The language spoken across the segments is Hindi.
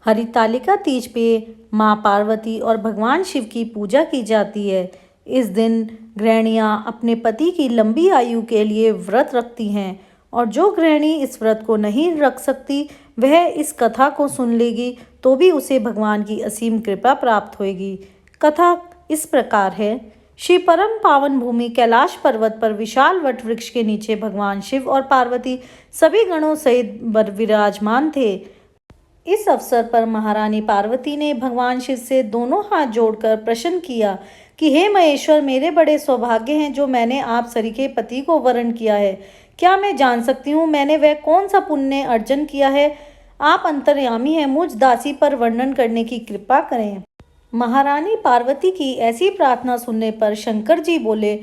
हरितालिका तीज पे माँ पार्वती और भगवान शिव की पूजा की जाती है। इस दिन गृहिणियाँ अपने पति की लंबी आयु के लिए व्रत रखती हैं और जो गृहिणी इस व्रत को नहीं रख सकती वह इस कथा को सुन लेगी तो भी उसे भगवान की असीम कृपा प्राप्त होगी। कथा इस प्रकार है। श्री परम पावन भूमि कैलाश पर्वत पर विशाल वट वृक्ष के नीचे भगवान शिव और पार्वती सभी गणों सहित विराजमान थे। इस अवसर पर महारानी पार्वती ने भगवान शिव से दोनों हाथ जोड़कर प्रश्न किया कि हे महेश्वर, मेरे बड़े सौभाग्य हैं जो मैंने आप सरीखे पति को वरण किया है। क्या मैं जान सकती हूँ मैंने वह कौन सा पुण्य अर्जन किया है? आप अंतर्यामी हैं, मुझ दासी पर वर्णन करने की कृपा करें। महारानी पार्वती की ऐसी प्रार्थना सुनने पर शंकर जी बोले,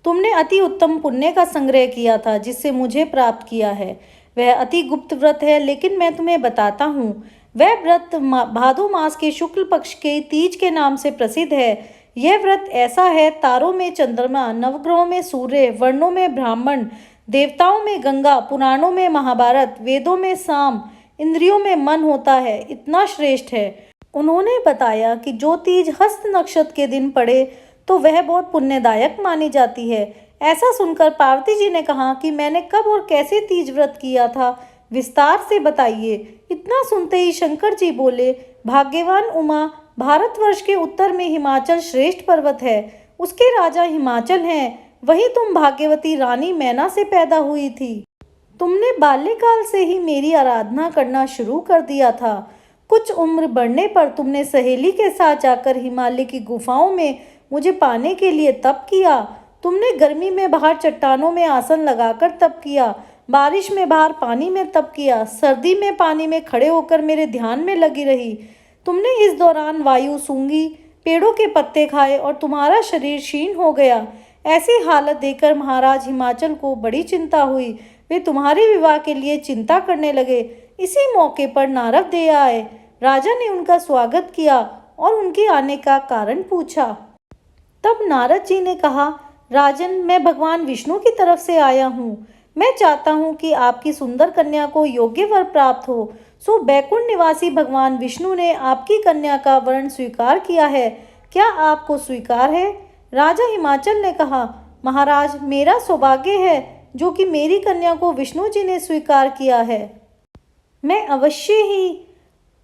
तुमने अति उत्तम पुण्य का संग्रह किया था जिससे मुझे प्राप्त किया है। वह अति गुप्त व्रत है, लेकिन मैं तुम्हें बताता हूँ। वह व्रत भादो मास के शुक्ल पक्ष के तीज के नाम से प्रसिद्ध है। यह व्रत ऐसा है, तारों में चंद्रमा, नवग्रहों में सूर्य, वर्णों में ब्राह्मण, देवताओं में गंगा, पुराणों में महाभारत, वेदों में साम, इंद्रियों में मन होता है, इतना श्रेष्ठ है। उन्होंने बताया कि जो तीज हस्त नक्षत्र के दिन पड़े तो वह बहुत पुण्यदायक मानी जाती है। ऐसा सुनकर पार्वती जी ने कहा कि मैंने कब और कैसे तीज व्रत किया था, विस्तार से बताइए। इतना सुनते ही शंकर जी बोले, भाग्यवान उमा, भारतवर्ष के उत्तर में हिमाचल श्रेष्ठ पर्वत है, उसके राजा हिमाचल हैं। वही तुम भाग्यवती रानी मैना से पैदा हुई थी। तुमने बाल्यकाल से ही मेरी आराधना करना शुरू कर दिया था। कुछ उम्र बढ़ने पर तुमने सहेली के साथ जाकर हिमालय की गुफाओं में मुझे पाने के लिए तप किया। तुमने गर्मी में बाहर चट्टानों में आसन लगाकर तप किया, बारिश में बाहर पानी में तप किया, सर्दी में पानी में खड़े होकर मेरे ध्यान में लगी रही। तुमने इस दौरान वायु सूंघी, पेड़ों के पत्ते खाए और तुम्हारा शरीर क्षीण हो गया। ऐसी हालत देखकर महाराज हिमाचल को बड़ी चिंता हुई। वे तुम्हारे विवाह के लिए चिंता करने लगे। इसी मौके पर नारद देव आए। राजा ने उनका स्वागत किया और उनके आने का कारण पूछा। तब नारद जी ने कहा, राजन, मैं भगवान विष्णु की तरफ से आया हूँ। मैं चाहता हूँ कि आपकी सुंदर कन्या को योग्य वर प्राप्त हो। सो बैकुंठ निवासी भगवान विष्णु ने आपकी कन्या का वरण स्वीकार किया है। क्या आपको स्वीकार है? राजा हिमाचल ने कहा, महाराज, मेरा सौभाग्य है जो कि मेरी कन्या को विष्णु जी ने स्वीकार किया है। मैं अवश्य ही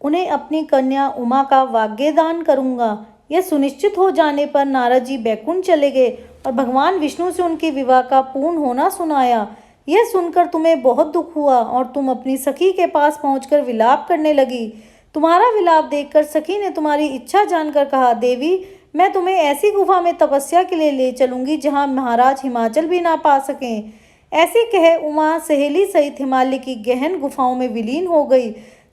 उन्हें अपनी कन्या उमा का वाग्यदान करूंगा। यह सुनिश्चित हो जाने पर नारद जी बैकुंठ चले गए और भगवान विष्णु से उनके विवाह का पूर्ण होना सुनाया। यह सुनकर तुम्हें बहुत दुख हुआ और तुम अपनी सखी के पास पहुंचकर विलाप करने लगी। तुम्हारा विलाप देखकर सखी ने तुम्हारी इच्छा जानकर कहा, देवी, मैं तुम्हें ऐसी गुफा में तपस्या के लिए ले चलूंगी जहां महाराज हिमाचल भी ना पा सकें। ऐसे कहे उमा सहेली सहित हिमालय की गहन गुफाओं में विलीन हो गई।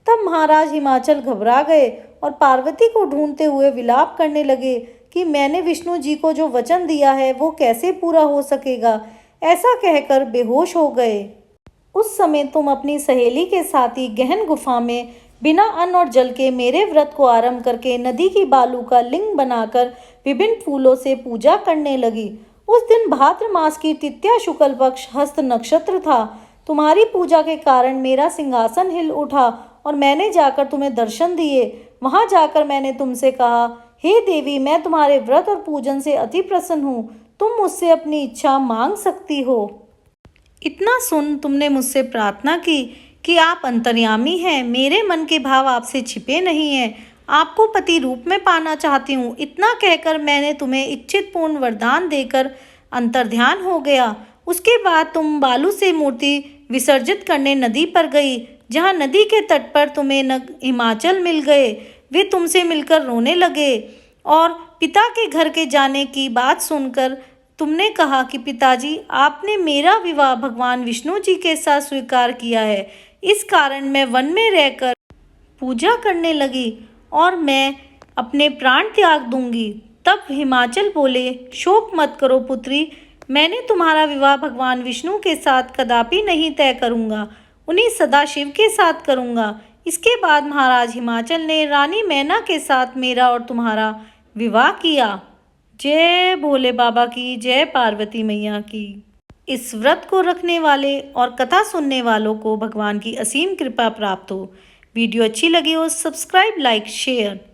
तब महाराज हिमाचल घबरा गए और पार्वती को ढूंढते हुए विलाप करने लगे कि मैंने विष्णु जी को जो वचन दिया है वो कैसे पूरा हो सकेगा। ऐसा कहकर बेहोश हो गए। उस समय तुम अपनी सहेली के साथ ही गहन गुफा में बिना अन्न और जल के मेरे व्रत को आरंभ करके नदी की बालू का लिंग बनाकर विभिन्न फूलों से पूजा करने लगी। उस दिन भाद्र मास की तृतीया शुक्ल पक्ष हस्त नक्षत्र था। तुम्हारी पूजा के कारण मेरा सिंहासन हिल उठा और मैंने जाकर तुम्हें दर्शन दिए। वहां जाकर मैंने तुमसे कहा, हे देवी, मैं तुम्हारे व्रत और पूजन से अति प्रसन्न हूँ। तुम मुझसे अपनी इच्छा मांग सकती हो। इतना सुन तुमने मुझसे प्रार्थना की कि आप अंतर्यामी हैं, मेरे मन के भाव आपसे छिपे नहीं हैं, आपको पति रूप में पाना चाहती हूँ। इतना कहकर मैंने तुम्हें इच्छित पूर्ण वरदान देकर अंतर्ध्यान हो गया। उसके बाद तुम बालू से मूर्ति विसर्जित करने नदी पर गई, जहाँ नदी के तट पर तुम्हें हिमाचल मिल गए। वे तुमसे मिलकर रोने लगे और पिता के घर के जाने की बात सुनकर तुमने कहा कि पिताजी, आपने मेरा विवाह भगवान विष्णु जी के साथ स्वीकार किया है, इस कारण मैं वन में रहकर पूजा करने लगी और मैं अपने प्राण त्याग दूंगी। तब हिमाचल बोले, शोक मत करो पुत्री, मैंने तुम्हारा विवाह भगवान विष्णु के साथ कदापि नहीं तय करूंगा, उन्हीं सदाशिव के साथ करूंगा। इसके बाद महाराज हिमाचल ने रानी मैना के साथ मेरा और तुम्हारा विवाह किया। जय भोले बाबा की, जय पार्वती मैया की। इस व्रत को रखने वाले और कथा सुनने वालों को भगवान की असीम कृपा प्राप्त हो। वीडियो अच्छी लगी हो सब्सक्राइब, लाइक, शेयर।